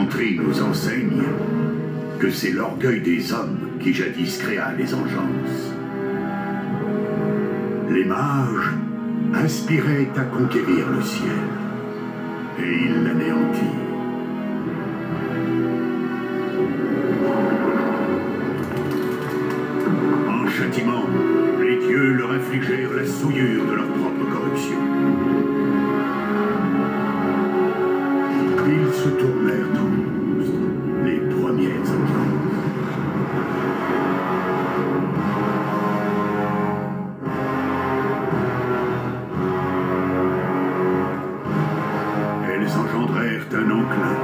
Chantry nous enseigne que c'est l'orgueil des hommes qui jadis créa les engences. Les mages aspiraient à conquérir le ciel, et ils l'anéantirent. En châtiment, les dieux leur infligèrent la souillure de leur propre corruption. Ils se tournèrent en monstres, les premières engences. Elles engendrèrent un enclin,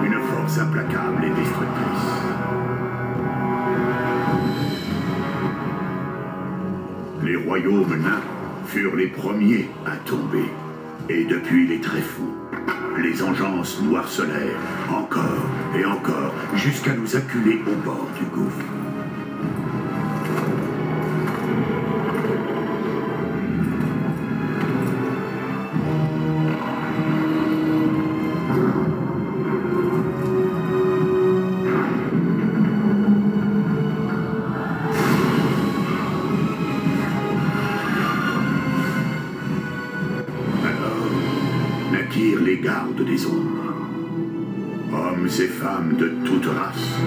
une force implacable et destructrice. Les royaumes nains furent les premiers à tomber, et depuis les tréfous, les engences nous harcelèrent encore et encore, jusqu'à nous acculer au bord du gouffre. Les gardes des ombres, hommes et femmes de toute race,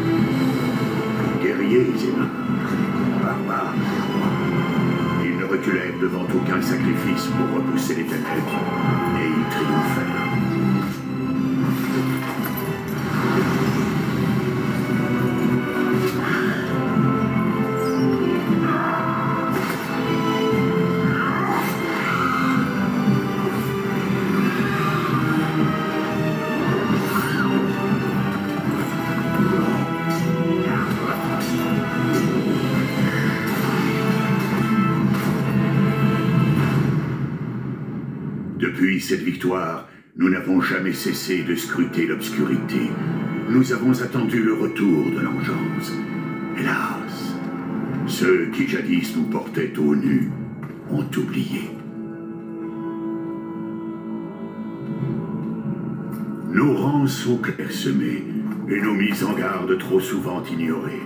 guerriers et mages, barbares. Ils ne reculèrent devant aucun sacrifice pour repousser les ténèbres, et ils triomphèrent. Depuis cette victoire, nous n'avons jamais cessé de scruter l'obscurité. Nous avons attendu le retour de l'engeance. Hélas, ceux qui jadis nous portaient au nu ont oublié. Nos rangs sont clairsemés et nos mises en garde trop souvent ignorées.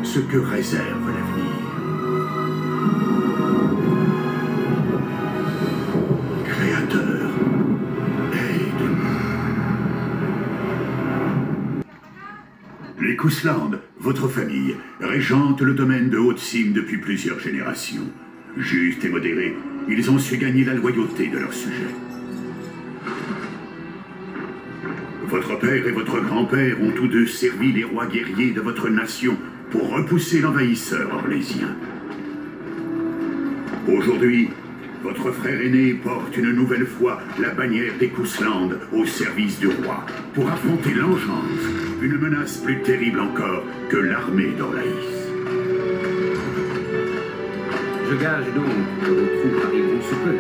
Ce que réserve l'avenir. Créateur, aide-nous. Les Cousland, votre famille, régente le domaine de Haute-Cime depuis plusieurs générations. Justes et modérés, ils ont su gagner la loyauté de leurs sujets. Votre père et votre grand-père ont tous deux servi les rois guerriers de votre nation pour repousser l'envahisseur orlésien. Aujourd'hui, votre frère aîné porte une nouvelle fois la bannière des Cousland au service du roi pour affronter l'engeance, une menace plus terrible encore que l'armée d'Orlaïs. Je gage donc que vos troupes arriveront sous peu.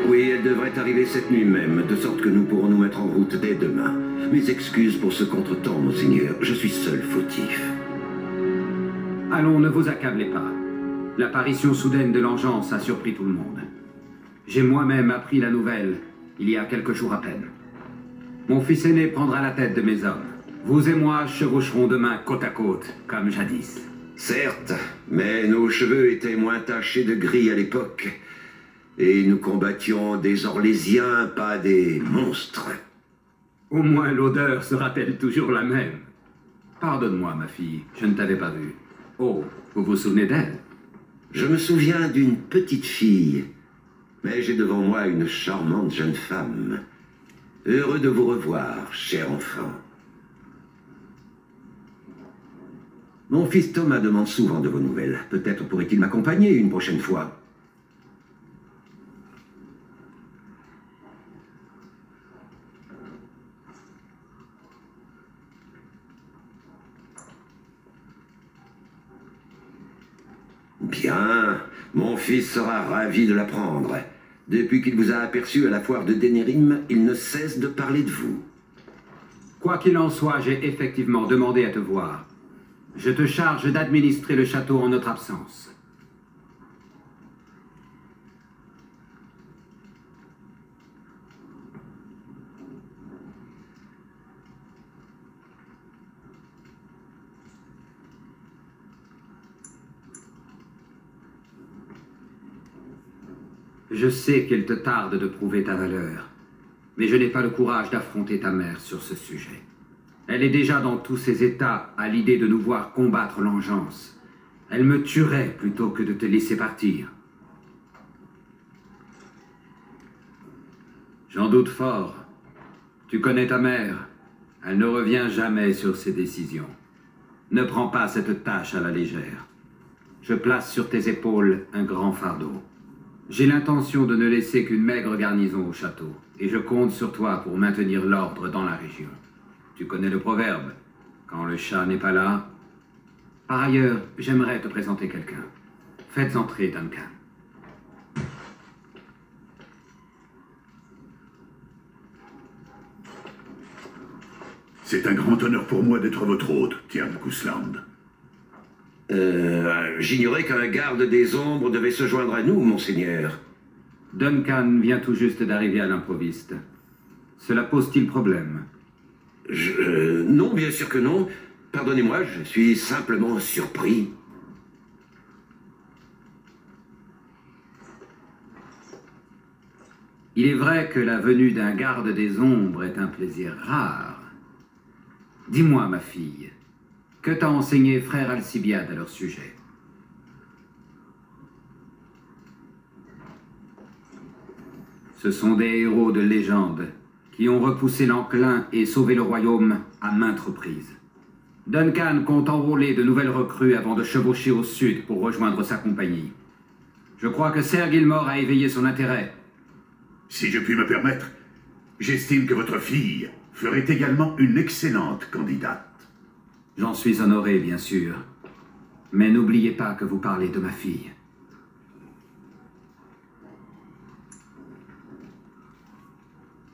Oui, elles devraient arriver cette nuit même, de sorte que nous pourrons nous mettre en route dès demain. Mes excuses pour ce contretemps, monseigneur. Je suis seul fautif. Allons, ne vous accablez pas. L'apparition soudaine de l'engeance a surpris tout le monde. J'ai moi-même appris la nouvelle, il y a quelques jours à peine. Mon fils aîné prendra la tête de mes hommes. Vous et moi chevaucherons demain côte à côte, comme jadis. Certes, mais nos cheveux étaient moins tachés de gris à l'époque. Et nous combattions des Orlésiens, pas des monstres. Au moins l'odeur sera-t-elle toujours la même. Pardonne-moi, ma fille, je ne t'avais pas vue. Oh, vous vous souvenez d'elle? Je me souviens d'une petite fille, mais j'ai devant moi une charmante jeune femme. Heureux de vous revoir, cher enfant. Mon fils Thomas demande souvent de vos nouvelles. Peut-être pourrait-il m'accompagner une prochaine fois. Bien, mon fils sera ravi de l'apprendre. Depuis qu'il vous a aperçu à la foire de Denerim, il ne cesse de parler de vous. Quoi qu'il en soit, j'ai effectivement demandé à te voir. Je te charge d'administrer le château en notre absence. Je sais qu'il te tarde de prouver ta valeur, mais je n'ai pas le courage d'affronter ta mère sur ce sujet. Elle est déjà dans tous ses états à l'idée de nous voir combattre l'engeance. Elle me tuerait plutôt que de te laisser partir. J'en doute fort. Tu connais ta mère. Elle ne revient jamais sur ses décisions. Ne prends pas cette tâche à la légère. Je place sur tes épaules un grand fardeau. J'ai l'intention de ne laisser qu'une maigre garnison au château, et je compte sur toi pour maintenir l'ordre dans la région. Tu connais le proverbe, quand le chat n'est pas là. Par ailleurs, j'aimerais te présenter quelqu'un. Faites entrer Duncan. C'est un grand honneur pour moi d'être votre hôte, Tiern Cousland. J'ignorais qu'un garde des ombres devait se joindre à nous, monseigneur. Duncan vient tout juste d'arriver à l'improviste. Cela pose-t-il problème? Non, bien sûr que non. Pardonnez-moi, je suis simplement surpris. Il est vrai que la venue d'un garde des ombres est un plaisir rare. Dis-moi, ma fille, que t'a enseigné frère Alcibiade à leur sujet? Ce sont des héros de légende qui ont repoussé l'enclin et sauvé le royaume à maintes reprises. Duncan compte enrôler de nouvelles recrues avant de chevaucher au sud pour rejoindre sa compagnie. Je crois que Ser Gilmore a éveillé son intérêt. Si je puis me permettre, j'estime que votre fille ferait également une excellente candidate. J'en suis honoré, bien sûr. Mais n'oubliez pas que vous parlez de ma fille.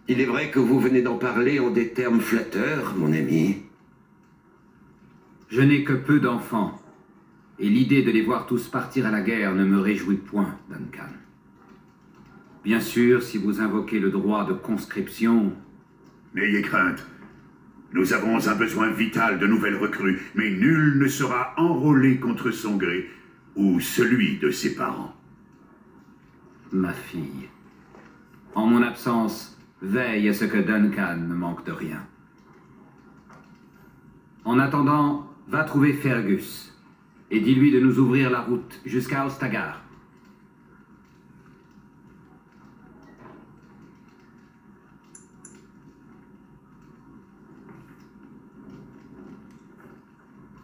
Il est vrai que vous venez d'en parler en des termes flatteurs, mon ami. Je n'ai que peu d'enfants, et l'idée de les voir tous partir à la guerre ne me réjouit point, Duncan. Bien sûr, si vous invoquez le droit de conscription... N'ayez crainte. Nous avons un besoin vital de nouvelles recrues, mais nul ne sera enrôlé contre son gré ou celui de ses parents. Ma fille. En mon absence, veille à ce que Duncan ne manque de rien. En attendant, va trouver Fergus et dis-lui de nous ouvrir la route jusqu'à Ostagar.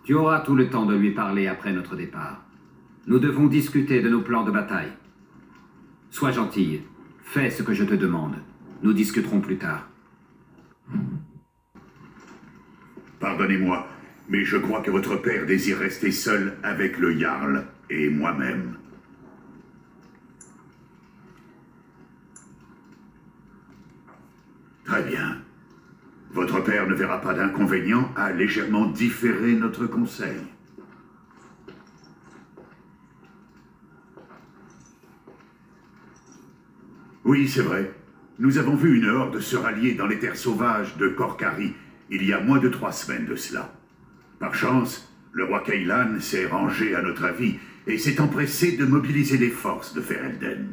Tu auras tout le temps de lui parler après notre départ. Nous devons discuter de nos plans de bataille. Sois gentille, fais ce que je te demande. Nous discuterons plus tard. Pardonnez-moi, mais je crois que votre père désire rester seul avec le Jarl et moi-même. Très bien. Votre père ne verra pas d'inconvénient à légèrement différer notre conseil. Oui, c'est vrai. Nous avons vu une horde se rallier dans les terres sauvages de Korkari il y a moins de 3 semaines de cela. Par chance, le roi Kailan s'est rangé à notre avis et s'est empressé de mobiliser les forces de Ferelden.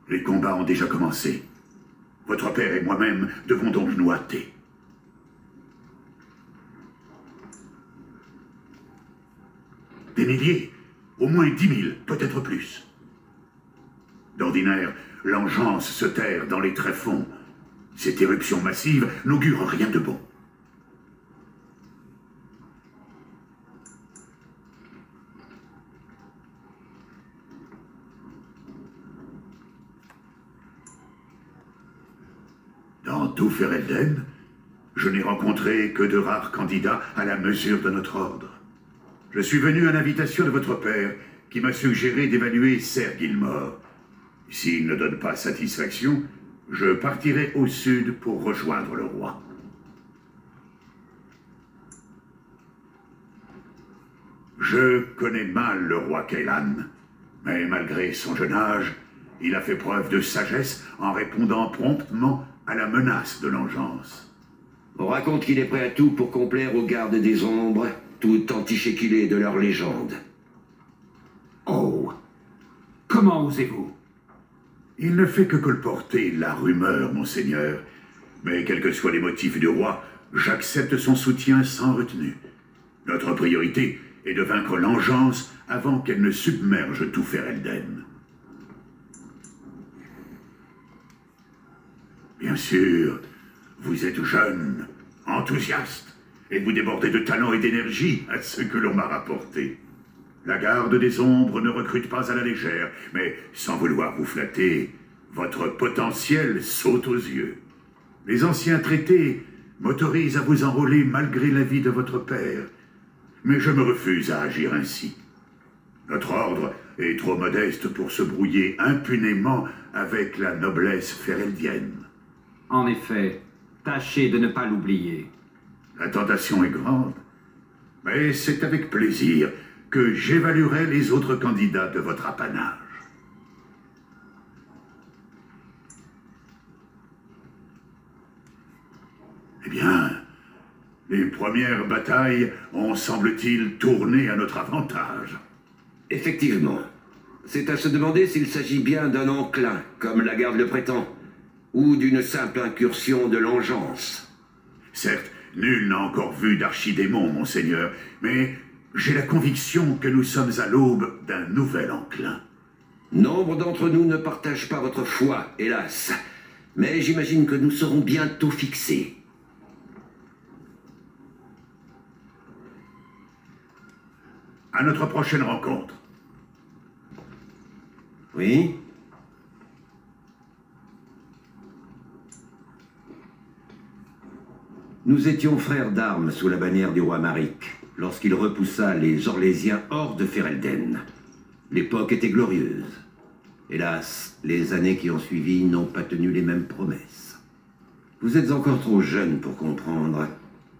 Les combats ont déjà commencé. Votre père et moi-même devons donc nous hâter. Des milliers, au moins 10 000, peut-être plus. D'ordinaire, l'engeance se terre dans les tréfonds. Cette éruption massive n'augure rien de bon. Dans tout Ferelden, je n'ai rencontré que de rares candidats à la mesure de notre ordre. Je suis venu à l'invitation de votre père, qui m'a suggéré d'évaluer Ser Gilmore. S'il ne donne pas satisfaction, je partirai au sud pour rejoindre le roi. Je connais mal le roi Kaylan, mais malgré son jeune âge, il a fait preuve de sagesse en répondant promptement à la menace de l'engeance. On raconte qu'il est prêt à tout pour complaire aux gardes des ombres, tout entiché qu'il est de leur légende. Oh! Comment osez-vous? Il ne fait que colporter la rumeur, monseigneur. Mais quels que soient les motifs du roi, j'accepte son soutien sans retenue. Notre priorité est de vaincre l'engeance avant qu'elle ne submerge tout Ferelden. Bien sûr, vous êtes jeune, enthousiaste, et vous débordez de talent et d'énergie à ce que l'on m'a rapporté. La garde des ombres ne recrute pas à la légère, mais sans vouloir vous flatter, votre potentiel saute aux yeux. Les anciens traités m'autorisent à vous enrôler malgré l'avis de votre père, mais je me refuse à agir ainsi. Notre ordre est trop modeste pour se brouiller impunément avec la noblesse fereldienne. En effet, tâchez de ne pas l'oublier. La tentation est grande, mais c'est avec plaisir que j'évaluerai les autres candidats de votre apanage. Eh bien, les premières batailles ont, semble-t-il, tourné à notre avantage. Effectivement. C'est à se demander s'il s'agit bien d'un enclin, comme la garde le prétend, ou d'une simple incursion de l'engeance. Certes, nul n'a encore vu d'archidémon, monseigneur, mais j'ai la conviction que nous sommes à l'aube d'un nouvel enclin. Nombre d'entre nous ne partagent pas votre foi, hélas. Mais j'imagine que nous serons bientôt fixés. À notre prochaine rencontre. Oui? Nous étions frères d'armes sous la bannière du roi Maric, lorsqu'il repoussa les Orlésiens hors de Ferelden. L'époque était glorieuse. Hélas, les années qui ont suivi n'ont pas tenu les mêmes promesses. Vous êtes encore trop jeune pour comprendre.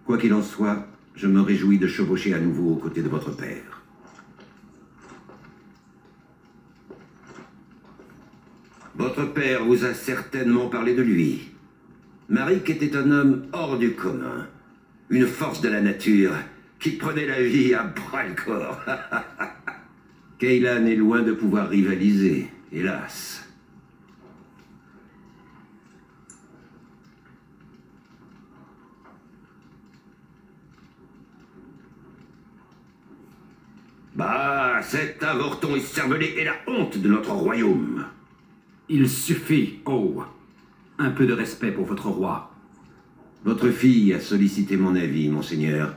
Quoi qu'il en soit, je me réjouis de chevaucher à nouveau aux côtés de votre père. Votre père vous a certainement parlé de lui. Maric était un homme hors du commun. Une force de la nature qui prenait la vie à bras-le-corps. Kaylan est loin de pouvoir rivaliser, hélas. Bah, cet avorton écervelé est la honte de notre royaume. Il suffit, oh! Un peu de respect pour votre roi. Votre fille a sollicité mon avis, monseigneur,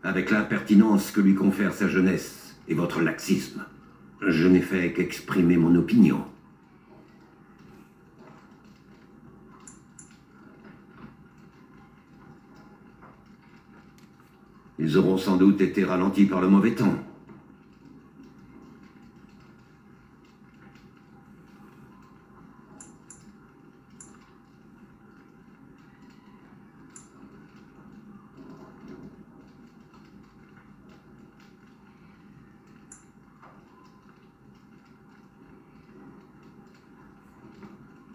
avec l'impertinence que lui confère sa jeunesse et votre laxisme. Je n'ai fait qu'exprimer mon opinion. Ils auront sans doute été ralentis par le mauvais temps.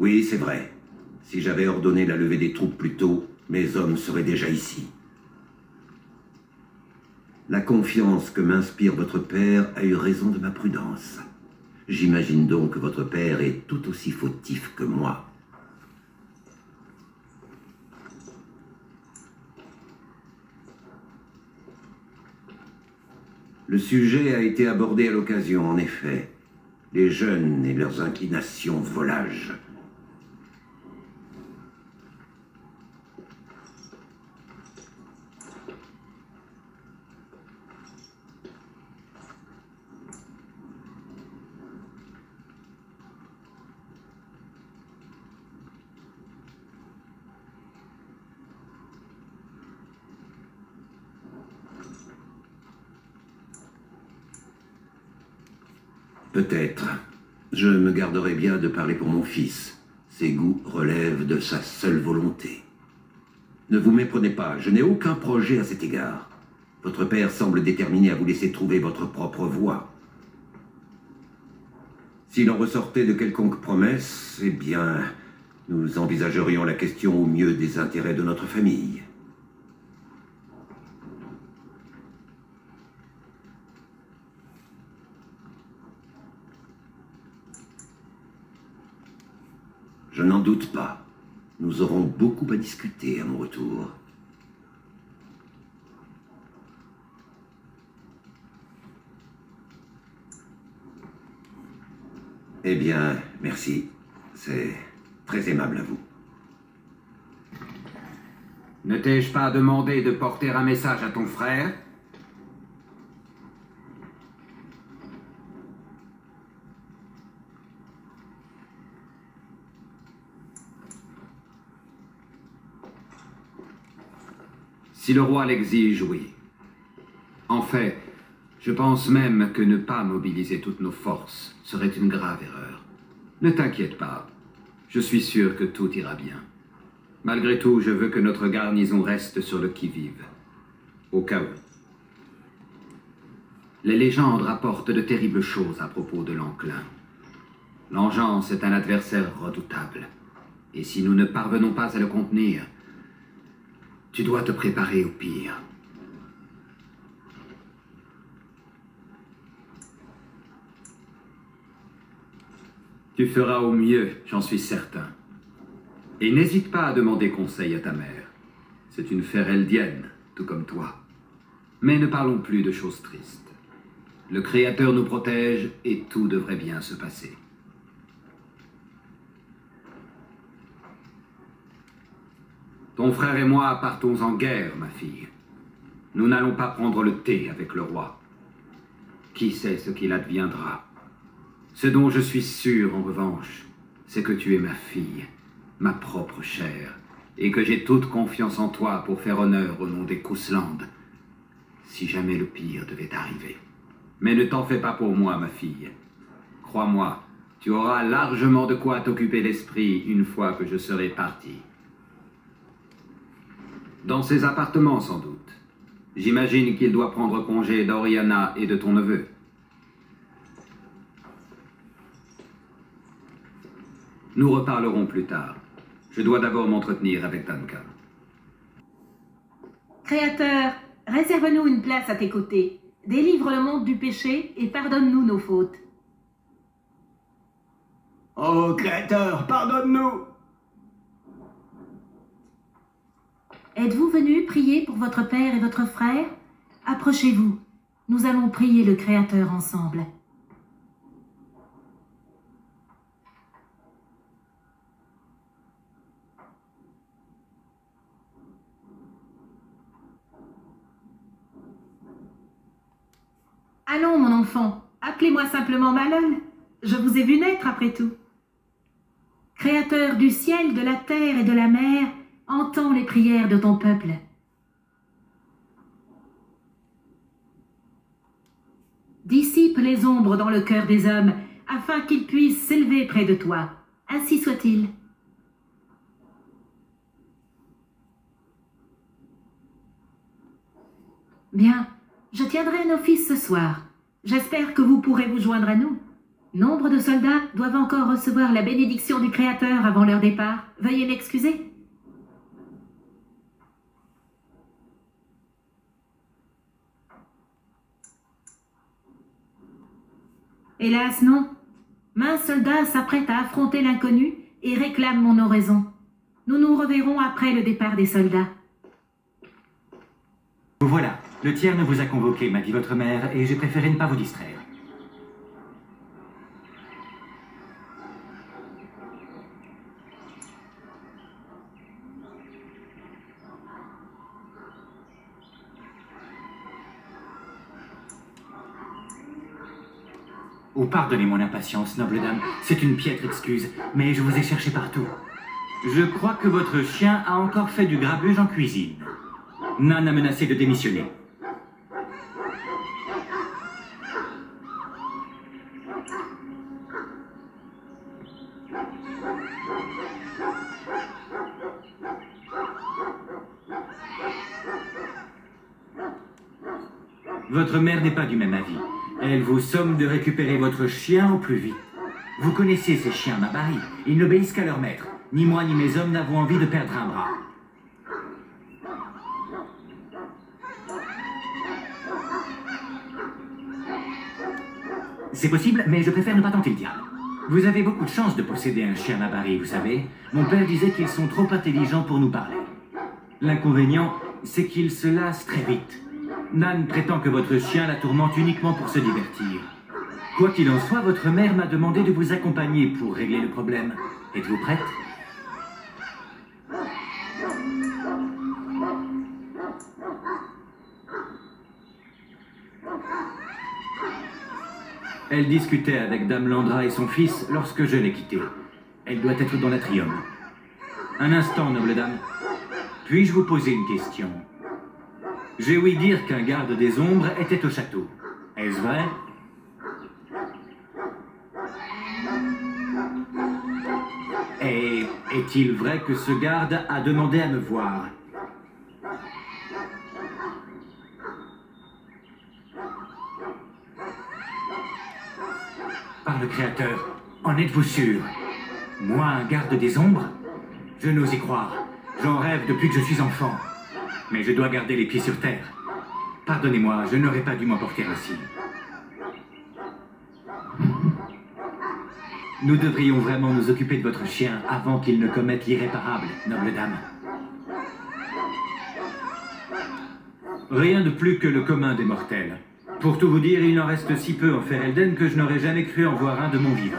Oui, c'est vrai. Si j'avais ordonné la levée des troupes plus tôt, mes hommes seraient déjà ici. La confiance que m'inspire votre père a eu raison de ma prudence. J'imagine donc que votre père est tout aussi fautif que moi. Le sujet a été abordé à l'occasion, en effet. Les jeunes et leurs inclinations volages. Peut-être. Je me garderai bien de parler pour mon fils. Ses goûts relèvent de sa seule volonté. Ne vous méprenez pas, je n'ai aucun projet à cet égard. Votre père semble déterminé à vous laisser trouver votre propre voie. S'il en ressortait de quelconques promesses, eh bien, nous envisagerions la question au mieux des intérêts de notre famille. Je n'en doute pas. Nous aurons beaucoup à discuter à mon retour. Eh bien, merci. C'est très aimable à vous. Ne t'ai-je pas demandé de porter un message à ton frère? Si le roi l'exige, oui. En fait, je pense même que ne pas mobiliser toutes nos forces serait une grave erreur. Ne t'inquiète pas, je suis sûr que tout ira bien. Malgré tout, je veux que notre garnison reste sur le qui-vive, au cas où. Les légendes rapportent de terribles choses à propos de l'Enclin. L'Engeance est un adversaire redoutable, et si nous ne parvenons pas à le contenir, tu dois te préparer au pire. Tu feras au mieux, j'en suis certain. Et n'hésite pas à demander conseil à ta mère. C'est une Fereldienne, tout comme toi. Mais ne parlons plus de choses tristes. Le Créateur nous protège et tout devrait bien se passer. Ton frère et moi partons en guerre, ma fille. Nous n'allons pas prendre le thé avec le roi. Qui sait ce qu'il adviendra? Ce dont je suis sûr, en revanche, c'est que tu es ma fille, ma propre chair, et que j'ai toute confiance en toi pour faire honneur au nom des Kousland, si jamais le pire devait arriver. Mais ne t'en fais pas pour moi, ma fille. Crois-moi, tu auras largement de quoi t'occuper l'esprit une fois que je serai parti. Dans ses appartements, sans doute. J'imagine qu'il doit prendre congé d'Oriana et de ton neveu. Nous reparlerons plus tard. Je dois d'abord m'entretenir avec Duncan. Créateur, réserve-nous une place à tes côtés. Délivre le monde du péché et pardonne-nous nos fautes. Oh, Créateur, pardonne-nous! Êtes-vous venus prier pour votre père et votre frère? Approchez-vous. Nous allons prier le Créateur ensemble. Allons, mon enfant, appelez-moi simplement Malone. Je vous ai vu naître après tout. Créateur du ciel, de la terre et de la mer, entends les prières de ton peuple. Dissipe les ombres dans le cœur des hommes, afin qu'ils puissent s'élever près de toi. Ainsi soit-il. Bien, je tiendrai un office ce soir. J'espère que vous pourrez vous joindre à nous. Nombre de soldats doivent encore recevoir la bénédiction du Créateur avant leur départ. Veuillez m'excuser. Hélas, non. Maints soldats s'apprêtent à affronter l'inconnu et réclament mon oraison. Nous nous reverrons après le départ des soldats. Voilà, le tiers ne vous a convoqué, m'a dit votre mère, et j'ai préféré ne pas vous distraire. Oh, pardonnez mon impatience, noble dame, c'est une piètre excuse, mais je vous ai cherché partout. Je crois que votre chien a encore fait du grabuge en cuisine. Nan a menacé de démissionner. Votre mère n'est pas du même avis. Elle vous somme de récupérer votre chien au plus vite. Vous connaissez ces chiens, Mabari. Ils n'obéissent qu'à leur maître. Ni moi ni mes hommes n'avons envie de perdre un bras. C'est possible, mais je préfère ne pas tenter le diable. Vous avez beaucoup de chance de posséder un chien Mabari, vous savez. Mon père disait qu'ils sont trop intelligents pour nous parler. L'inconvénient, c'est qu'ils se lassent très vite. Nan prétend que votre chien la tourmente uniquement pour se divertir. Quoi qu'il en soit, votre mère m'a demandé de vous accompagner pour régler le problème. Êtes-vous prête? Elle discutait avec Dame Landra et son fils lorsque je l'ai quittée. Elle doit être dans l'atrium. Un instant, noble dame. Puis-je vous poser une question? J'ai ouï dire qu'un garde des ombres était au château. Est-ce vrai? Et est-il vrai que ce garde a demandé à me voir? Par le Créateur, en êtes-vous sûr? Moi, un garde des ombres? Je n'ose y croire. J'en rêve depuis que je suis enfant. Mais je dois garder les pieds sur terre. Pardonnez-moi, je n'aurais pas dû m'emporter ainsi. Nous devrions vraiment nous occuper de votre chien avant qu'il ne commette l'irréparable, noble dame. Rien de plus que le commun des mortels. Pour tout vous dire, il n'en reste si peu en Ferelden que je n'aurais jamais cru en voir un de mon vivant.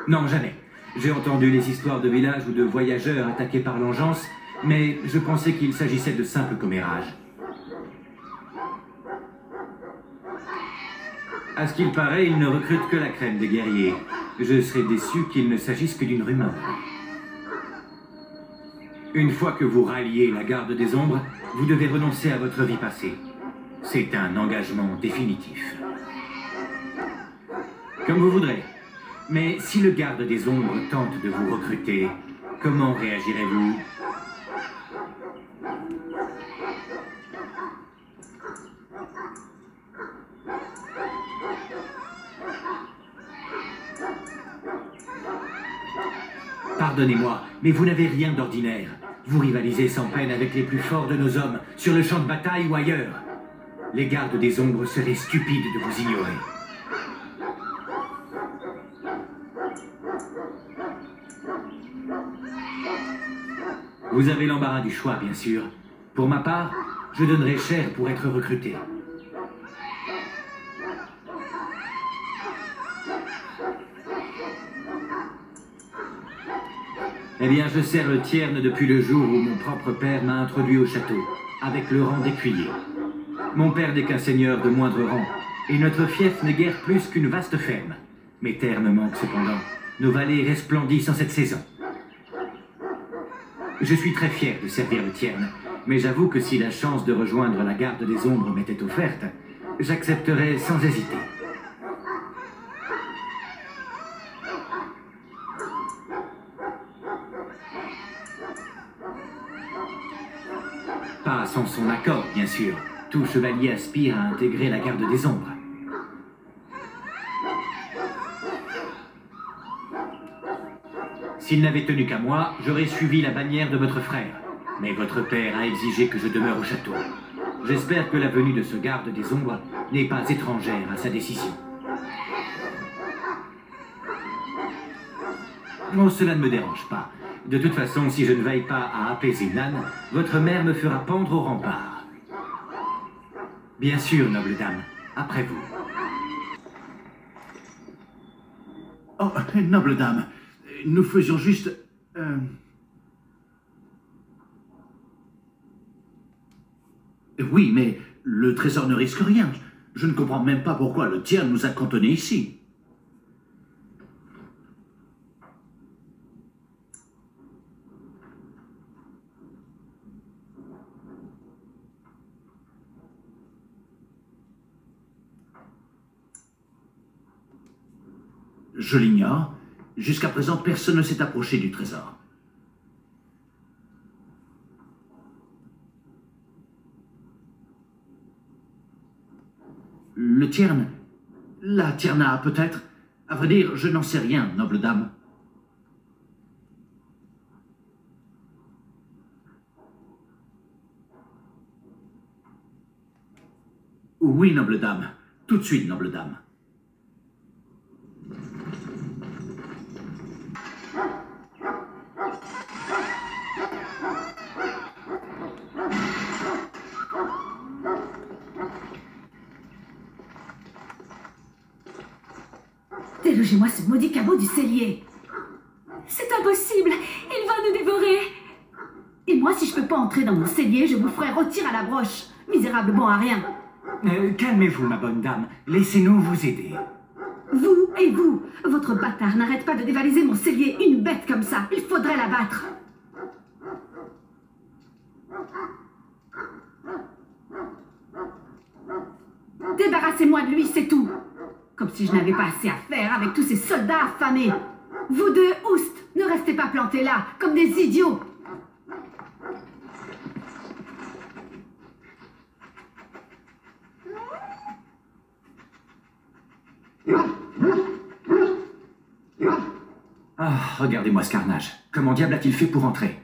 Non, jamais. J'ai entendu les histoires de villages ou de voyageurs attaqués par l'engeance, mais je pensais qu'il s'agissait de simples commérages. À ce qu'il paraît, il ne recrute que la crème des guerriers. Je serais déçu qu'il ne s'agisse que d'une rumeur. Une fois que vous ralliez la garde des ombres, vous devez renoncer à votre vie passée. C'est un engagement définitif. Comme vous voudrez. Mais si le garde des ombres tente de vous recruter, comment réagirez-vous? Pardonnez-moi, mais vous n'avez rien d'ordinaire. Vous rivalisez sans peine avec les plus forts de nos hommes, sur le champ de bataille ou ailleurs. Les gardes des ombres seraient stupides de vous ignorer. Vous avez l'embarras du choix, bien sûr. Pour ma part, je donnerais cher pour être recruté. Eh bien, je sers le tierne depuis le jour où mon propre père m'a introduit au château, avec le rang d'écuyer. Mon père n'est qu'un seigneur de moindre rang, et notre fief n'est guère plus qu'une vaste ferme. Mes terres me manquent cependant. Nos vallées resplendissent en cette saison. Je suis très fier de servir le tierne, mais j'avoue que si la chance de rejoindre la garde des ombres m'était offerte, j'accepterais sans hésiter. Pas sans son accord, bien sûr. Tout chevalier aspire à intégrer la garde des ombres. S'il n'avait tenu qu'à moi, j'aurais suivi la bannière de votre frère. Mais votre père a exigé que je demeure au château. J'espère que la venue de ce garde des ombres n'est pas étrangère à sa décision. Oh, cela ne me dérange pas. De toute façon, si je ne veille pas à apaiser Nan, votre mère me fera pendre au rempart. Bien sûr, noble dame. Après vous. Oh, noble dame, nous faisions juste... Oui, mais le trésor ne risque rien. Je ne comprends même pas pourquoi le tiers nous a cantonnés ici. Je l'ignore. Jusqu'à présent, personne ne s'est approché du trésor. Le Tierne? La Tierna, peut-être? À vrai dire, je n'en sais rien, noble dame. Oui, noble dame. Tout de suite, noble dame. Délogez-moi ce maudit cabot du cellier. C'est impossible. Il va nous dévorer. Et moi, si je peux pas entrer dans mon cellier, je vous ferai rôtir à la broche. Misérable bon à rien. Calmez-vous, ma bonne dame. Laissez-nous vous aider. Vous et vous, votre bâtard n'arrête pas de dévaliser mon cellier. Une bête comme ça, il faudrait l'abattre. Débarrassez-moi de lui, c'est tout. Comme si je n'avais pas assez à faire avec tous ces soldats affamés. Vous deux, oust, ne restez pas plantés là, comme des idiots. Ah, regardez-moi ce carnage. Comment diable a-t-il fait pour entrer?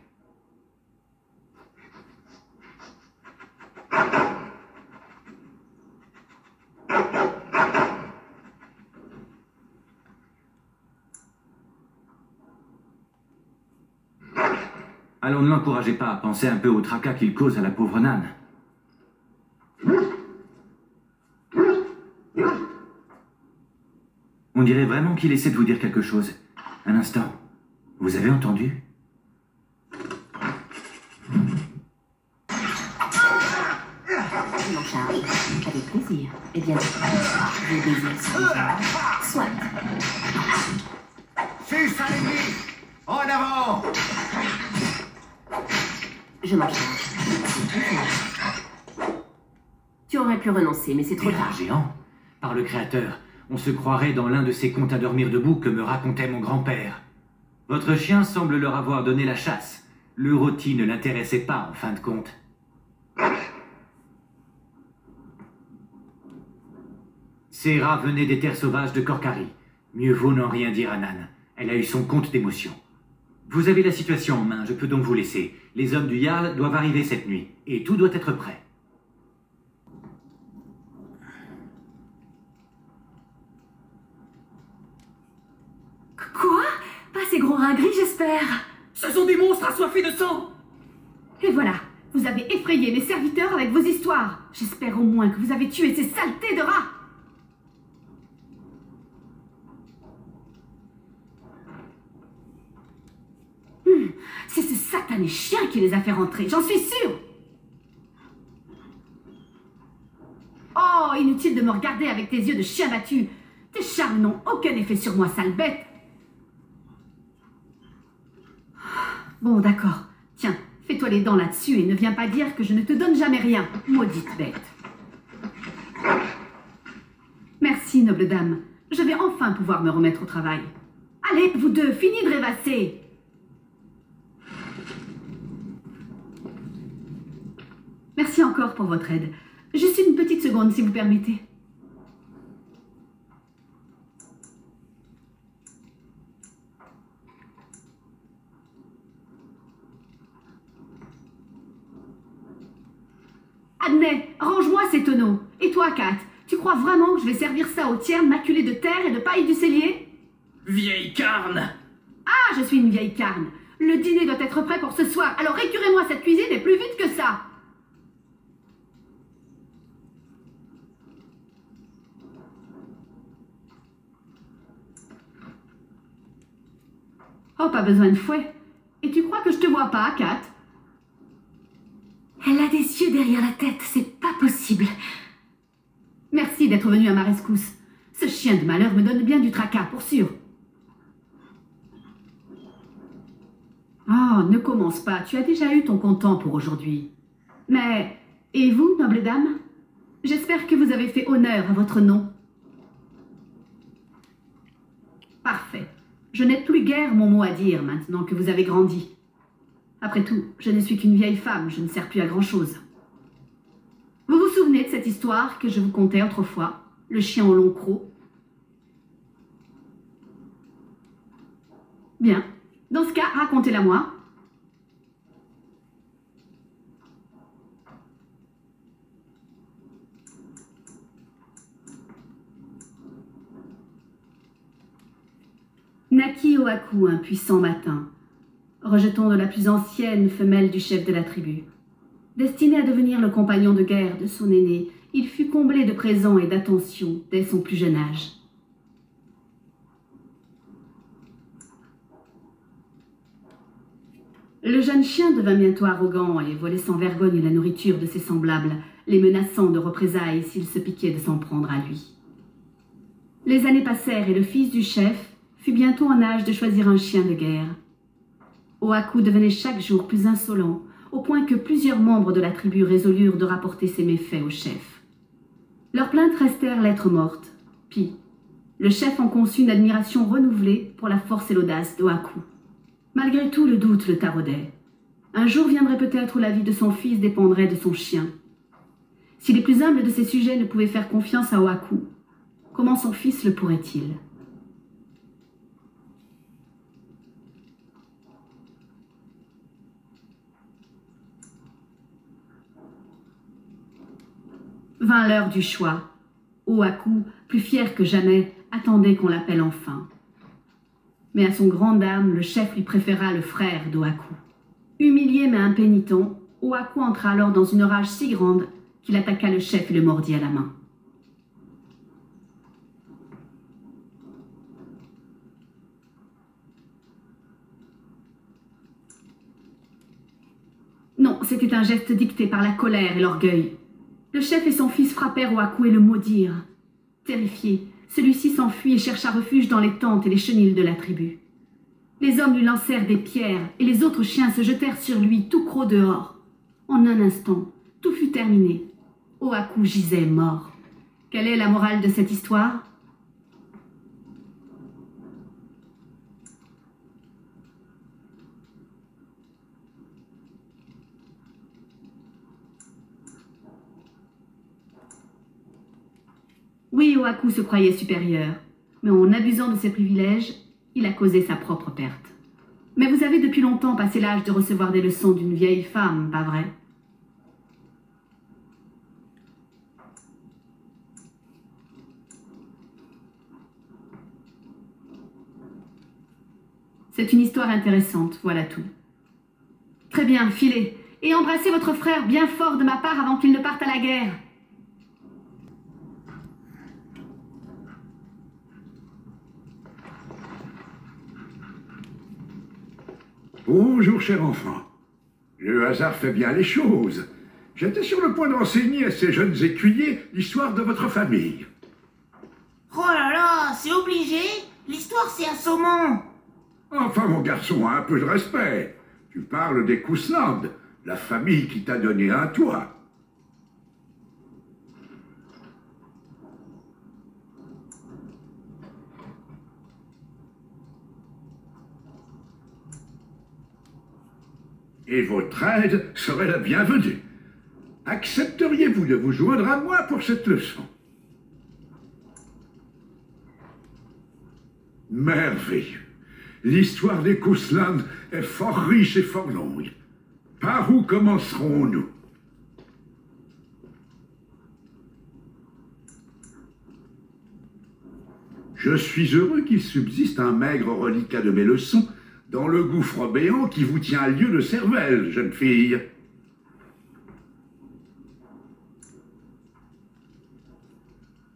Alors ne l'encouragez pas, pensez un peu au tracas qu'il cause à la pauvre Nan. On dirait vraiment qu'il essaie de vous dire quelque chose. Un instant. Vous avez entendu? Je m'en charge. Avec plaisir. Eh bien, vos désirs sont soit. Sus à l'ennemi! En avant! Je m'en charge. Tu aurais pu renoncer, mais c'est trop Des rats tard. géants? Par le Créateur, on se croirait dans l'un de ces contes à dormir debout que me racontait mon grand-père. Votre chien semble leur avoir donné la chasse. Le rôti ne l'intéressait pas, en fin de compte. Ces rats venaient des terres sauvages de Korkari. Mieux vaut n'en rien dire à Nan. Elle a eu son compte d'émotion. Vous avez la situation en main, je peux donc vous laisser. Les hommes du Jarl doivent arriver cette nuit, et tout doit être prêt. Quoi? Pas ces gros rats gris, j'espère. Ce sont des monstres assoiffés de sang! Et voilà, vous avez effrayé mes serviteurs avec vos histoires. J'espère au moins que vous avez tué ces saletés de rats. C'est ce satané chien qui les a fait rentrer, j'en suis sûre. Oh, inutile de me regarder avec tes yeux de chien battu. Tes charmes n'ont aucun effet sur moi, sale bête. Bon, d'accord. Tiens, fais-toi les dents là-dessus et ne viens pas dire que je ne te donne jamais rien, maudite bête. Merci, noble dame. Je vais enfin pouvoir me remettre au travail. Allez, vous deux, finis de rêvasser. Merci encore pour votre aide. Juste une petite seconde, si vous permettez. Adnais, range-moi ces tonneaux. Et toi, Kat, tu crois vraiment que je vais servir ça aux tiers maculés de terre et de paille du cellier? Vieille carne! Ah, je suis une vieille carne. Le dîner doit être prêt pour ce soir, alors récurez-moi cette cuisine et plus vite que ça. Oh, pas besoin de fouet. Et tu crois que je te vois pas, Kat? Elle a des yeux derrière la tête, c'est pas possible. Merci d'être venu à ma rescousse. Ce chien de malheur me donne bien du tracas, pour sûr. Oh, ne commence pas, tu as déjà eu ton content pour aujourd'hui. Mais, et vous, noble dame? J'espère que vous avez fait honneur à votre nom. Parfait. Je n'ai plus guère mon mot à dire maintenant que vous avez grandi. Après tout, je ne suis qu'une vieille femme, je ne sers plus à grand-chose. Vous vous souvenez souvenez de cette histoire que je vous contais autrefois, le chien au long croc? Bien. Dans ce cas, racontez-la moi. Naquit Oaku un puissant matin, rejeton de la plus ancienne femelle du chef de la tribu. Destiné à devenir le compagnon de guerre de son aîné, il fut comblé de présents et d'attentions dès son plus jeune âge. Le jeune chien devint bientôt arrogant et volait sans vergogne la nourriture de ses semblables, les menaçant de représailles s'ils se piquaient de s'en prendre à lui. Les années passèrent et le fils du chef fut bientôt en âge de choisir un chien de guerre. Oaku devenait chaque jour plus insolent, au point que plusieurs membres de la tribu résolurent de rapporter ses méfaits au chef. Leurs plaintes restèrent lettres mortes. Puis, le chef en conçut une admiration renouvelée pour la force et l'audace d'Oaku. Malgré tout, le doute le taraudait. Un jour viendrait peut-être où la vie de son fils dépendrait de son chien. Si les plus humbles de ses sujets ne pouvaient faire confiance à Oaku, comment son fils le pourrait-il ? Vint l'heure du choix. Oaku, plus fier que jamais, attendait qu'on l'appelle enfin. Mais à son grand dam, le chef lui préféra le frère d'Oaku. Humilié mais impénitent, Oaku entra alors dans une rage si grande qu'il attaqua le chef et le mordit à la main. Non, c'était un geste dicté par la colère et l'orgueil. Le chef et son fils frappèrent Oaku et le maudirent. Terrifié, celui-ci s'enfuit et chercha refuge dans les tentes et les chenils de la tribu. Les hommes lui lancèrent des pierres et les autres chiens se jetèrent sur lui, tout crocs dehors. En un instant, tout fut terminé. Oaku gisait mort. Quelle est la morale de cette histoire ? Oui, Oaku se croyait supérieur, mais en abusant de ses privilèges, il a causé sa propre perte. Mais vous avez depuis longtemps passé l'âge de recevoir des leçons d'une vieille femme, pas vrai ? C'est une histoire intéressante, voilà tout. Très bien, filez, et embrassez votre frère bien fort de ma part avant qu'il ne parte à la guerre. Bonjour, cher enfant. Le hasard fait bien les choses. J'étais sur le point d'enseigner à ces jeunes écuyers l'histoire de votre famille. Oh là là, c'est obligé. L'histoire, c'est à Saumon. Enfin, mon garçon, un peu de respect. Tu parles des Cousland, la famille qui t'a donné un toit. Et votre aide serait la bienvenue. Accepteriez-vous de vous joindre à moi pour cette leçon? Merveilleux. L'histoire des Cousland est fort riche et fort longue. Par où commencerons-nous? Je suis heureux qu'il subsiste un maigre reliquat de mes leçons dans le gouffre béant qui vous tient lieu de cervelle, jeune fille.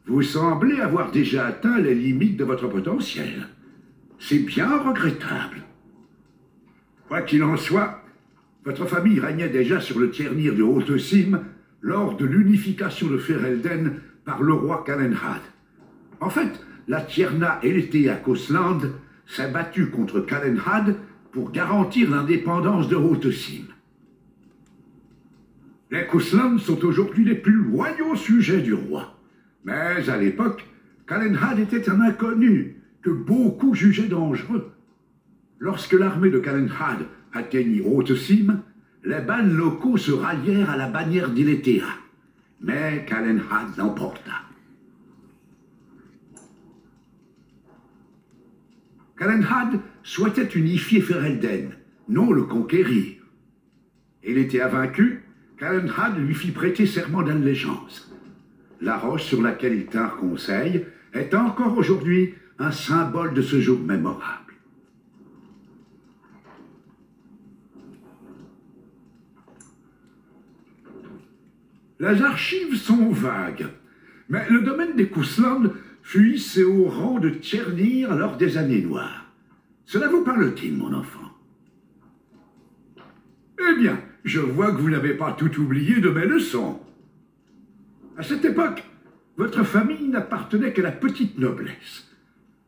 Vous semblez avoir déjà atteint les limites de votre potentiel. C'est bien regrettable. Quoi qu'il en soit, votre famille régnait déjà sur le Tiernir de Haute-Cime lors de l'unification de Ferelden par le roi Calenhad. En fait, la Tierna Eletea Cousland s'est battue contre Calenhad pour garantir l'indépendance de Haute-Cime. Les Cousland sont aujourd'hui les plus loyaux sujets du roi. Mais à l'époque, Calenhad était un inconnu que beaucoup jugeaient dangereux. Lorsque l'armée de Calenhad atteignit Haute-Cime, les bannes locaux se rallièrent à la bannière d'Iletea. Mais Calenhad l'emporta. Calenhad souhaitait unifier Ferelden, non le conquérir. Il était vaincu, Calenhad lui fit prêter serment d'allégeance. La roche sur laquelle ils tinrent conseil est encore aujourd'hui un symbole de ce jour mémorable. Les archives sont vagues, mais le domaine des Cousland fut hissé au rang de Tchernir lors des années noires. Cela vous parle-t-il, mon enfant? Eh bien, je vois que vous n'avez pas tout oublié de mes leçons. À cette époque, votre famille n'appartenait qu'à la petite noblesse.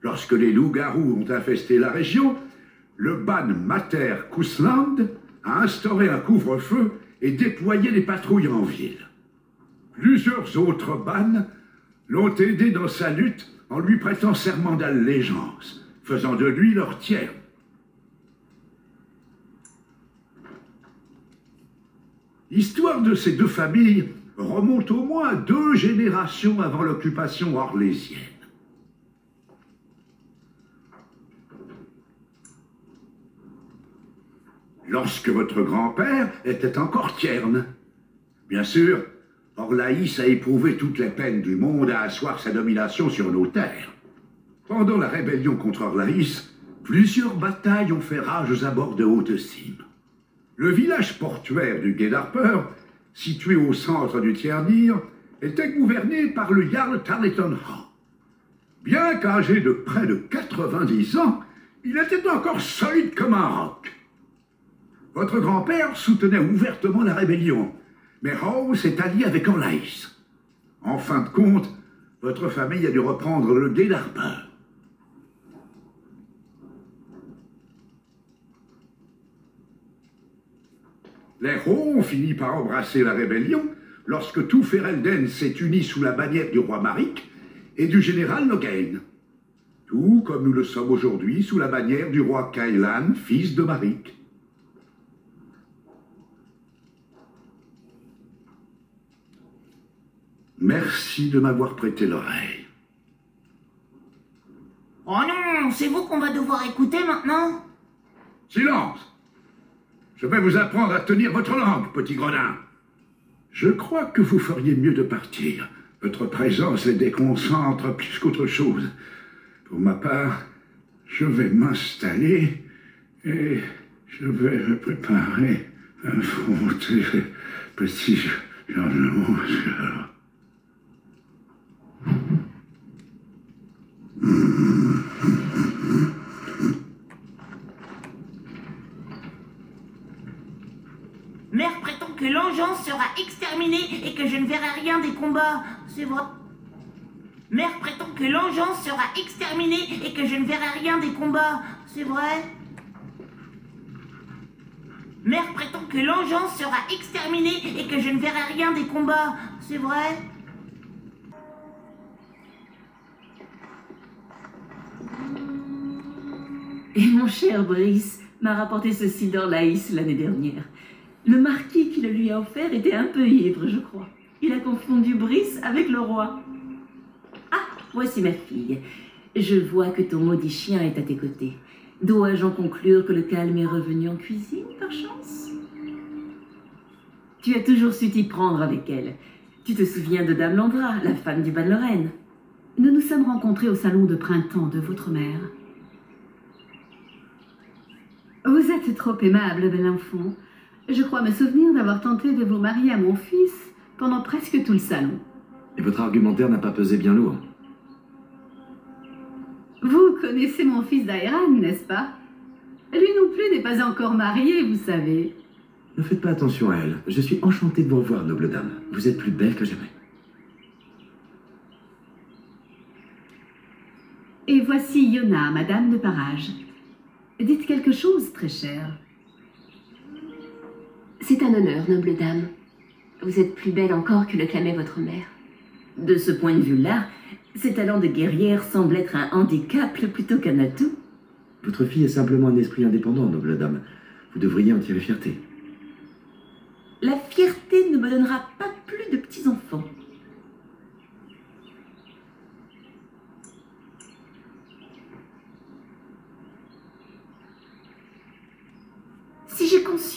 Lorsque les loups-garous ont infesté la région, le ban Mater Cousland a instauré un couvre-feu et déployé des patrouilles en ville. Plusieurs autres bans l'ont aidé dans sa lutte en lui prêtant serment d'allégeance, faisant de lui leur tiers. L'histoire de ces deux familles remonte au moins 2 générations avant l'occupation orlésienne. Lorsque votre grand-père était encore tierne. Bien sûr, Orlaïs a éprouvé toutes les peines du monde à asseoir sa domination sur nos terres. Pendant la rébellion contre Orlaïs, plusieurs batailles ont fait rage aux abords de Haute-Cime. Le village portuaire du Guet-d'Harper, situé au centre du Tiernir, était gouverné par le Jarl Tarletonhan. Bien qu'âgé de près de 90 ans, il était encore solide comme un roc. Votre grand-père soutenait ouvertement la rébellion, mais Howe s'est allié avec Orlaïs. En fin de compte, votre famille a dû reprendre le Guet-d'Harper. Les Howe ont fini par embrasser la rébellion lorsque tout Ferelden s'est uni sous la bannière du roi Maric et du général Logain. Tout comme nous le sommes aujourd'hui sous la bannière du roi Caelan, fils de Maric. Merci de m'avoir prêté l'oreille. Oh non, c'est vous qu'on va devoir écouter maintenant? Silence! Je vais vous apprendre à tenir votre langue, petit gredin. Je crois que vous feriez mieux de partir. Votre présence les déconcentre plus qu'autre chose. Pour ma part, je vais m'installer et je vais me préparer à affronter ce petit monstre. Mère prétend que l'engeance sera exterminée et que je ne verrai rien des combats. C'est vrai. Mère prétend que l'engeance sera exterminée et que je ne verrai rien des combats. C'est vrai. Mère prétend que l'engeance sera exterminée et que je ne verrai rien des combats. C'est vrai. Et mon cher Brice m'a rapporté ceci d'Orlaïs l'année dernière. Le marquis qui le lui a offert était un peu ivre, je crois. Il a confondu Brice avec le roi. Ah, voici ma fille. Je vois que ton maudit chien est à tes côtés. Dois-je en conclure que le calme est revenu en cuisine, par chance? Tu as toujours su t'y prendre avec elle. Tu te souviens de Dame Landra, la femme du Ban-Lorraine? Nous nous sommes rencontrés au salon de printemps de votre mère. Vous êtes trop aimable, bel enfant. Je crois me souvenir d'avoir tenté de vous marier à mon fils pendant presque tout le salon. Et votre argumentaire n'a pas pesé bien lourd. Vous connaissez mon fils d'Airan, n'est-ce pas? Lui non plus n'est pas encore marié, vous savez. Ne faites pas attention à elle. Je suis enchanté de vous revoir, noble dame. Vous êtes plus belle que jamais. Et voici Yona, madame de Parage. Dites quelque chose, très chère. C'est un honneur, noble dame. Vous êtes plus belle encore que le clamait votre mère. De ce point de vue-là, ses talents de guerrière semblent être un handicap plutôt qu'un atout. Votre fille est simplement un esprit indépendant, noble dame. Vous devriez en tirer fierté. La fierté ne me donnera pas plus de petits-enfants.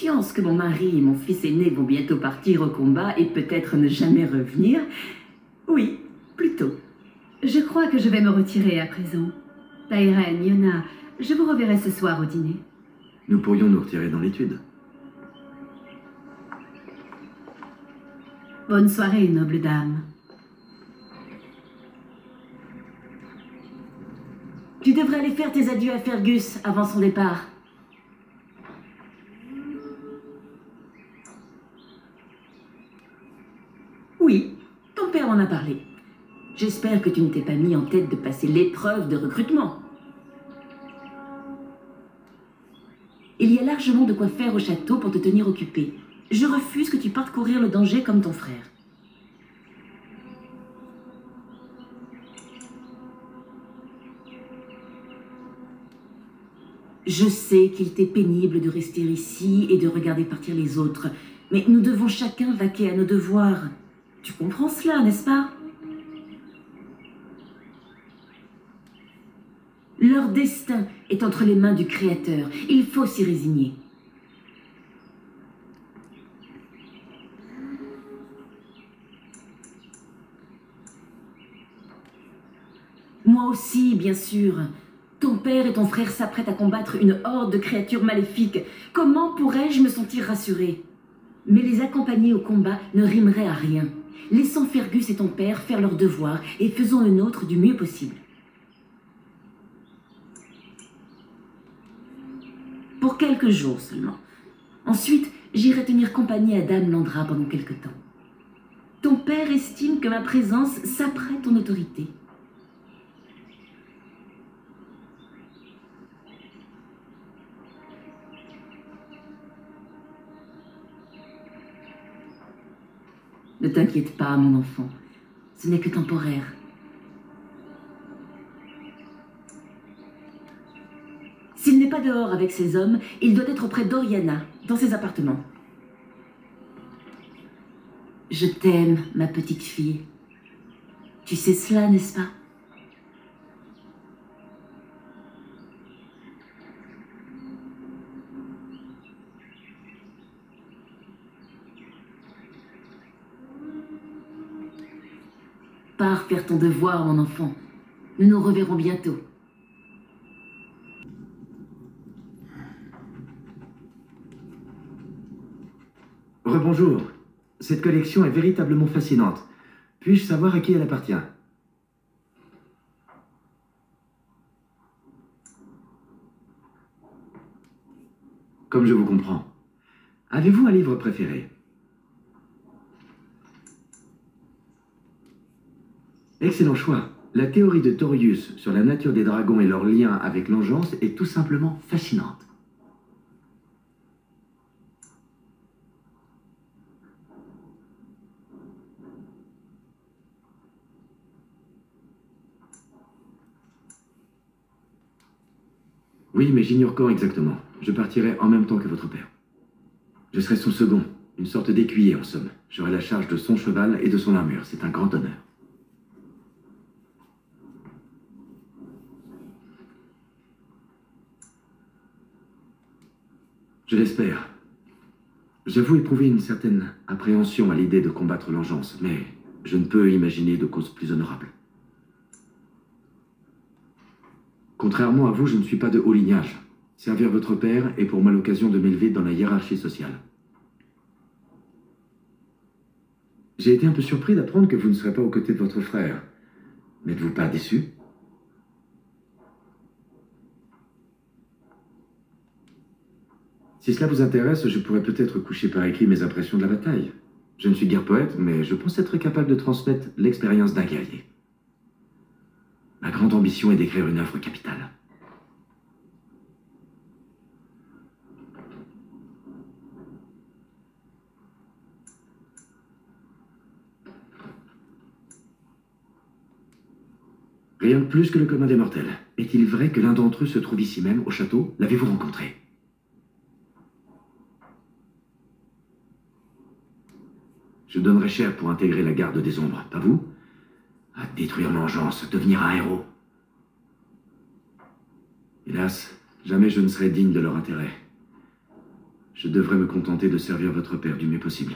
conscience que mon mari et mon fils aîné vont bientôt partir au combat et peut-être ne jamais revenir, oui, plutôt. Je crois que je vais me retirer à présent. Tairen, Yona, je vous reverrai ce soir au dîner. Nous pourrions nous retirer dans l'étude. Bonne soirée, noble dame. Tu devrais aller faire tes adieux à Fergus avant son départ. Oui, ton père m'en a parlé. J'espère que tu ne t'es pas mis en tête de passer l'épreuve de recrutement. Il y a largement de quoi faire au château pour te tenir occupé. Je refuse que tu partes courir le danger comme ton frère. Je sais qu'il t'est pénible de rester ici et de regarder partir les autres, mais nous devons chacun vaquer à nos devoirs. Tu comprends cela, n'est-ce pas? Leur destin est entre les mains du Créateur. Il faut s'y résigner. Moi aussi, bien sûr. Ton père et ton frère s'apprêtent à combattre une horde de créatures maléfiques. Comment pourrais-je me sentir rassurée? Mais les accompagner au combat ne rimerait à rien. Laissons Fergus et ton père faire leur devoir et faisons le nôtre du mieux possible. Pour quelques jours seulement. Ensuite, j'irai tenir compagnie à Dame Landra pendant quelque temps. Ton père estime que ma présence s'apprête ton autorité. Ne t'inquiète pas, mon enfant. Ce n'est que temporaire. S'il n'est pas dehors avec ses hommes, il doit être auprès d'Oriana, dans ses appartements. Je t'aime, ma petite fille. Tu sais cela, n'est-ce pas? Pars faire ton devoir, mon enfant. Nous nous reverrons bientôt. Rebonjour. Cette collection est véritablement fascinante. Puis-je savoir à qui elle appartient? Comme je vous comprends. Avez-vous un livre préféré? Excellent choix. La théorie de Torius sur la nature des dragons et leur lien avec l'engeance est tout simplement fascinante. Oui, mais j'ignore quand exactement. Je partirai en même temps que votre père. Je serai son second, une sorte d'écuyer en somme. J'aurai la charge de son cheval et de son armure. C'est un grand honneur. Je l'espère. J'avoue éprouver une certaine appréhension à l'idée de combattre l'engeance, mais je ne peux imaginer de cause plus honorable. Contrairement à vous, je ne suis pas de haut lignage. Servir votre père est pour moi l'occasion de m'élever dans la hiérarchie sociale. J'ai été un peu surpris d'apprendre que vous ne serez pas aux côtés de votre frère. N'êtes-vous pas déçu? Si cela vous intéresse, je pourrais peut-être coucher par écrit mes impressions de la bataille. Je ne suis guère poète, mais je pense être capable de transmettre l'expérience d'un guerrier. Ma grande ambition est d'écrire une œuvre capitale. Rien de plus que le commun des mortels. Est-il vrai que l'un d'entre eux se trouve ici même, au château? L'avez-vous rencontré? Je donnerais cher pour intégrer la garde des ombres, pas vous? À détruire l'engeance, devenir un héros. Hélas, jamais je ne serai digne de leur intérêt. Je devrais me contenter de servir votre père du mieux possible.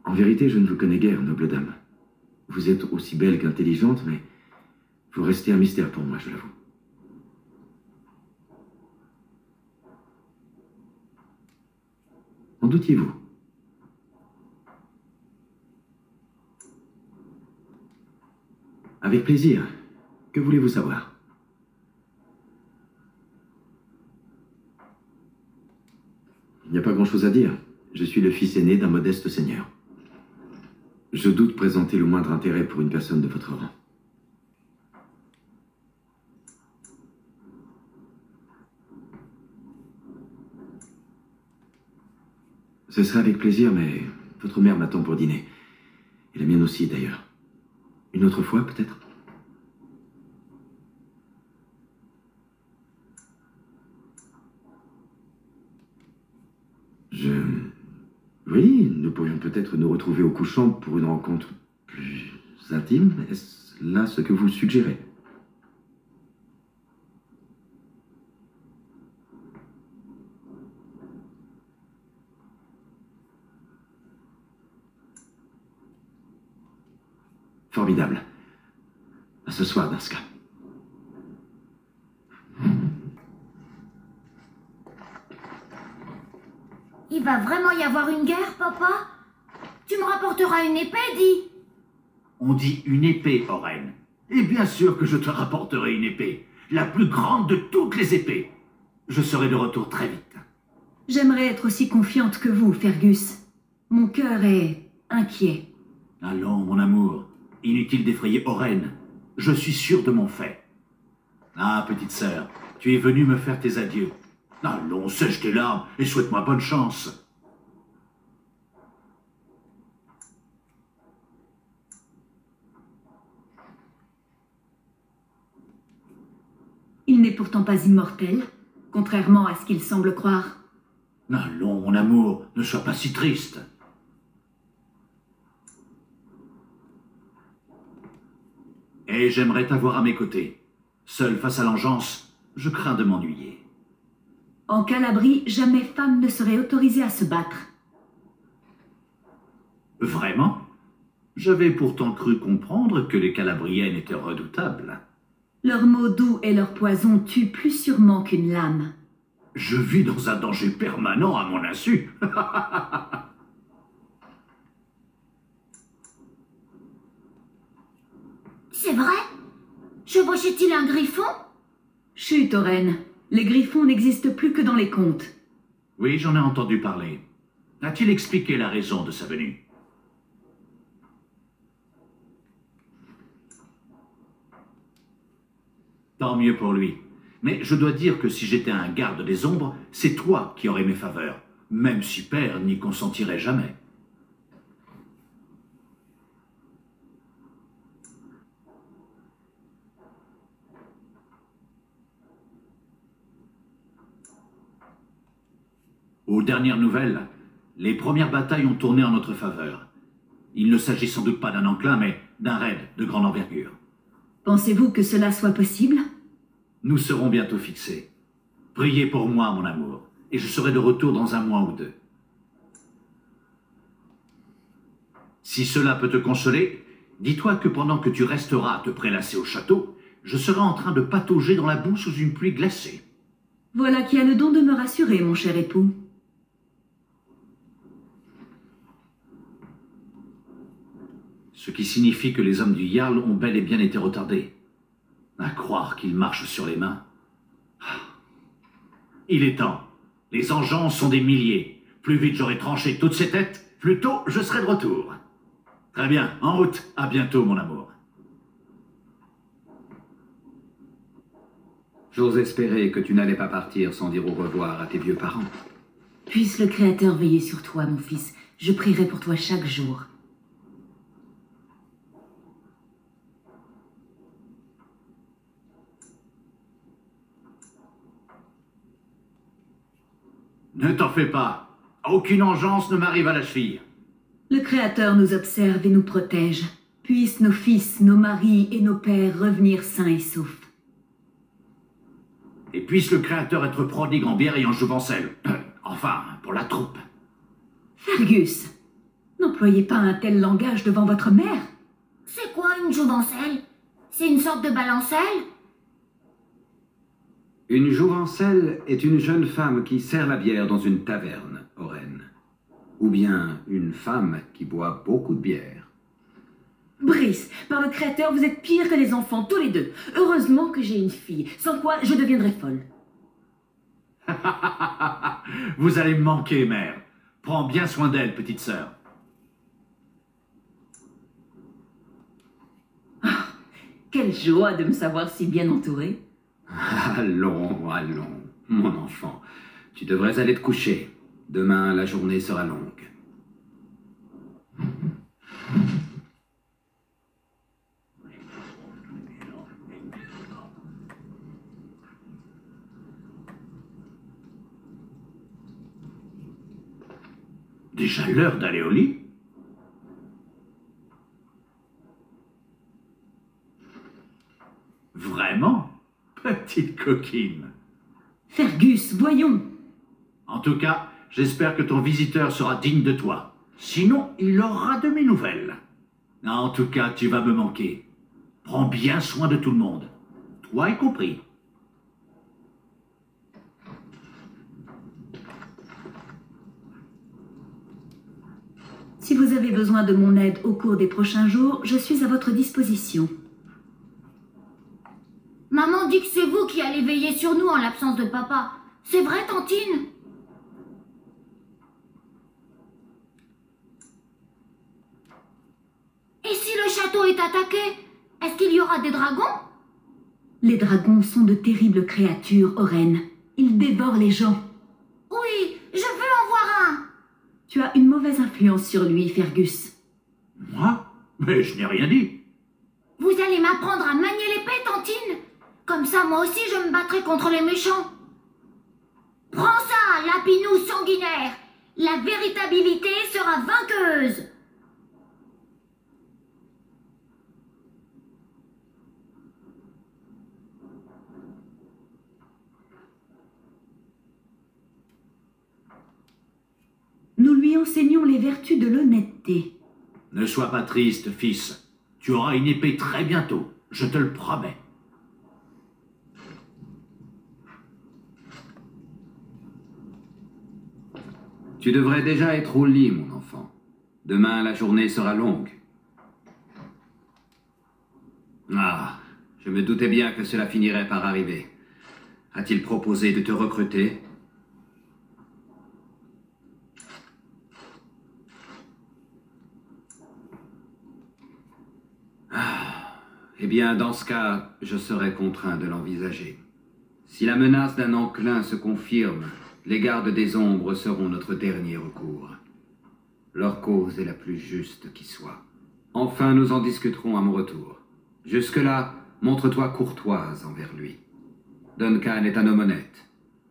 En vérité, je ne vous connais guère, noble dame. Vous êtes aussi belle qu'intelligente, mais vous restez un mystère pour moi, je l'avoue. En doutiez-vous? Avec plaisir. Que voulez-vous savoir? Il n'y a pas grand-chose à dire. Je suis le fils aîné d'un modeste seigneur. Je doute présenter le moindre intérêt pour une personne de votre rang. Ce serait avec plaisir, mais votre mère m'attend pour dîner. Et la mienne aussi, d'ailleurs. Une autre fois, peut-être? Oui, nous pourrions peut-être nous retrouver au couchant pour une rencontre plus intime. Est-ce là ce que vous suggérez? Formidable. À ce soir, dans ce cas. Il va vraiment y avoir une guerre, papa? Tu me rapporteras une épée, dis? On dit une épée, Oren. Et bien sûr que je te rapporterai une épée. La plus grande de toutes les épées. Je serai de retour très vite. J'aimerais être aussi confiante que vous, Fergus. Mon cœur est inquiet. Allons, mon amour. Inutile d'effrayer Oren. Je suis sûr de mon fait. Ah, petite sœur, tu es venue me faire tes adieux. Allons, sèche tes larmes et souhaite-moi bonne chance. Il n'est pourtant pas immortel, contrairement à ce qu'il semble croire. Allons, mon amour, ne sois pas si triste. Et j'aimerais t'avoir à mes côtés. Seul face à l'engeance, je crains de m'ennuyer. En Calabrie, jamais femme ne serait autorisée à se battre. Vraiment? J'avais pourtant cru comprendre que les Calabriennes étaient redoutables. Leurs mots doux et leur poison tuent plus sûrement qu'une lame. Je vis dans un danger permanent à mon insu. C'est vrai? Chevauchait-il un griffon? Chut, Oren. Les griffons n'existent plus que dans les contes. Oui, j'en ai entendu parler. A-t-il expliqué la raison de sa venue? Tant mieux pour lui. Mais je dois dire que si j'étais un garde des ombres, c'est toi qui aurais mes faveurs, même si père n'y consentirait jamais. Aux dernières nouvelles, les premières batailles ont tourné en notre faveur. Il ne s'agit sans doute pas d'un enclin, mais d'un raid de grande envergure. Pensez-vous que cela soit possible? Nous serons bientôt fixés. Priez pour moi, mon amour, et je serai de retour dans un mois ou deux. Si cela peut te consoler, dis-toi que pendant que tu resteras à te prélasser au château, je serai en train de patauger dans la boue sous une pluie glacée. Voilà qui a le don de me rassurer, mon cher époux. Ce qui signifie que les hommes du Jarl ont bel et bien été retardés. À croire qu'ils marchent sur les mains. Il est temps. Les engeances sont des milliers. Plus vite j'aurai tranché toutes ces têtes, plus tôt je serai de retour. Très bien, en route. À bientôt, mon amour. J'ose espérer que tu n'allais pas partir sans dire au revoir à tes vieux parents. Puisse le Créateur veiller sur toi, mon fils. Je prierai pour toi chaque jour. Ne t'en fais pas. Aucune engeance ne m'arrive à la cheville. Le Créateur nous observe et nous protège. Puissent nos fils, nos maris et nos pères revenir sains et saufs. Et puisse le Créateur être prodigue en bière et en jouvencelle. Enfin, pour la troupe. Fergus, n'employez pas un tel langage devant votre mère. C'est quoi une jouvencelle? C'est une sorte de balancelle? Une jouvencelle est une jeune femme qui sert la bière dans une taverne, Oren. Ou bien une femme qui boit beaucoup de bière. Brice, par le Créateur, vous êtes pire que les enfants, tous les deux. Heureusement que j'ai une fille, sans quoi je deviendrais folle. Vous allez me manquer, mère. Prends bien soin d'elle, petite sœur. Ah, quelle joie de me savoir si bien entourée. Allons, allons, mon enfant. Tu devrais aller te coucher. Demain, la journée sera longue. Déjà l'heure d'aller au lit? Vraiment? Petite coquine. Fergus, voyons. En tout cas, j'espère que ton visiteur sera digne de toi. Sinon, il aura de mes nouvelles. En tout cas, tu vas me manquer. Prends bien soin de tout le monde. Toi y compris. Si vous avez besoin de mon aide au cours des prochains jours, je suis à votre disposition. Maman dit que c'est vous qui allez veiller sur nous en l'absence de papa. C'est vrai, Tantine? Et si le château est attaqué, est-ce qu'il y aura des dragons? Les dragons sont de terribles créatures, Oren. Ils dévorent les gens. Oui, je veux en voir un. Tu as une mauvaise influence sur lui, Fergus. Moi? Mais je n'ai rien dit. Vous allez m'apprendre à manier l'épée, Tantine? Comme ça, moi aussi, je me battrai contre les méchants. Prends ça, lapinou sanguinaire. La véritabilité sera vainqueuse. Nous lui enseignons les vertus de l'honnêteté. Ne sois pas triste, fils. Tu auras une épée très bientôt, je te le promets. Tu devrais déjà être au lit, mon enfant. Demain, la journée sera longue. Ah, je me doutais bien que cela finirait par arriver. A-t-il proposé de te recruter? Eh bien, dans ce cas, je serai contraint de l'envisager. Si la menace d'un enclin se confirme, les gardes des ombres seront notre dernier recours. Leur cause est la plus juste qui soit. Enfin, nous en discuterons à mon retour. Jusque-là, montre-toi courtoise envers lui. Duncan est un homme honnête,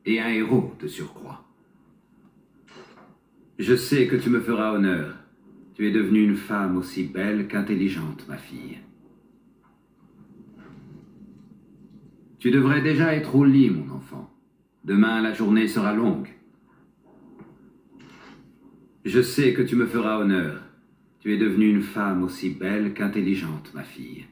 et un héros de surcroît. Je sais que tu me feras honneur. Tu es devenue une femme aussi belle qu'intelligente, ma fille. Tu devrais déjà être au lit, mon enfant. Demain, la journée sera longue. Je sais que tu me feras honneur. Tu es devenue une femme aussi belle qu'intelligente, ma fille.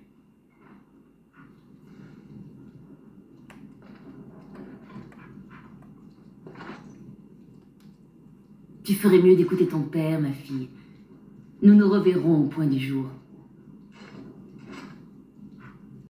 Tu ferais mieux d'écouter ton père, ma fille. Nous nous reverrons au point du jour.